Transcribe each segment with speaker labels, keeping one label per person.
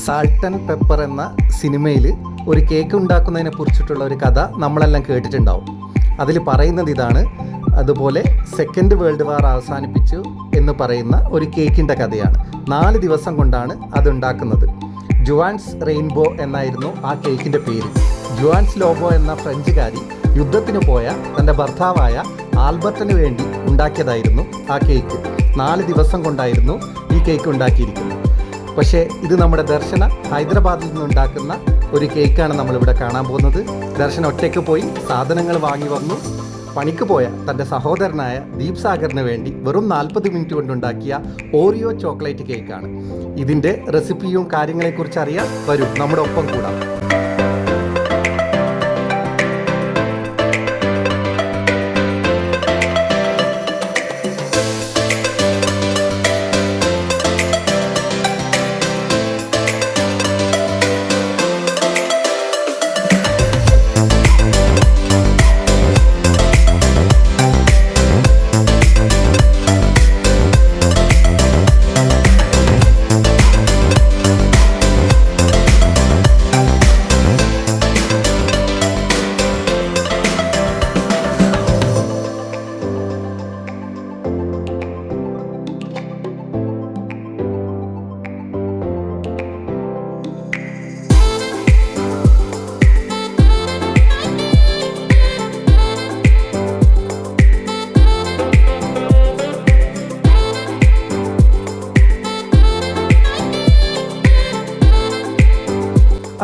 Speaker 1: Salt and pepper എന്ന സിനിമയിൽ ഒരു കേക്ക് ഉണ്ടാക്കുന്നതിനെ കുറിച്ചിട്ടുള്ള ഒരു കഥ നമ്മളെല്ലാം കേട്ടിട്ടുണ്ടാവും. അതിൽ പറയുന്നത് ഇതാണ്. അതുപോലെ സെക്കൻഡ് വേൾഡ് വാർ അവസാനിപ്പിച്ചു എന്ന് പറയുന്ന ഒരു കേക്കിൻ്റെ കഥയാണ്. 4 ദിവസം കൊണ്ടാണ് അതുണ്ടാക്കുന്നത്. ജുവാൻസ് റെയിൻബോ എന്നായിരുന്നു ആ കേക്കിൻ്റെ പേര്. ജുവാൻസ് ലോബോ എന്ന ഫ്രഞ്ചുകാരി യുദ്ധത്തിന് പോയ തൻ്റെ ഭർത്താവായ ആൽബർട്ടിന് വേണ്ടി ഉണ്ടാക്കിയതായിരുന്നു ആ കേക്ക്. 4 ദിവസം കൊണ്ടായിരുന്നു ഈ കേക്ക് ഉണ്ടാക്കിയിരിക്കുന്നത്. പക്ഷേ ഇത് നമ്മുടെ ദർശന ഹൈദരാബാദിൽ നിന്നുണ്ടാക്കുന്ന ഒരു കേക്കാണ് നമ്മളിവിടെ കാണാൻ പോകുന്നത്. ദർശന ഒറ്റയ്ക്ക് പോയി സാധനങ്ങൾ വാങ്ങി വന്നു. പണിക്ക് പോയ തൻ്റെ സഹോദരനായ ദീപ് സാഗറിന് വേണ്ടി വെറും 40 മിനിറ്റ് കൊണ്ടുണ്ടാക്കിയ ഓറിയോ ചോക്ലേറ്റ് കേക്കാണ്. ഇതിൻ്റെ റെസിപ്പിയും കാര്യങ്ങളെക്കുറിച്ച് അറിയാൻ വരൂ, നമ്മുടെ ഒപ്പം കൂടാം.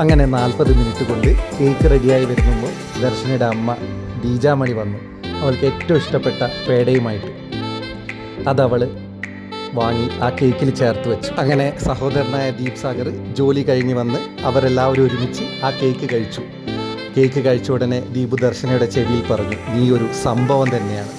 Speaker 1: അങ്ങനെ 40 മിനിറ്റ് കൊണ്ട് കേക്ക് റെഡിയായി വരുമ്പോൾ ദർശനയുടെ അമ്മ ദീജാമണി വന്നു. അവൾക്ക് ഏറ്റവും ഇഷ്ടപ്പെട്ട പേടയുമായിട്ട് അതവൾ വാങ്ങി ആ കേക്കിൽ ചേർത്ത് വെച്ചു. അങ്ങനെ സഹോദരനായ ദീപ് സാഗർ ജോലി കഴിഞ്ഞ് വന്ന് അവരെല്ലാവരും ഒരുമിച്ച് ആ കേക്ക് കഴിച്ചു. കേക്ക് കഴിച്ച ഉടനെ ദീപ് ദർശനയുടെ ചെവിയിൽ പറഞ്ഞു, നീ ഒരു സംഭവം തന്നെയാണ്.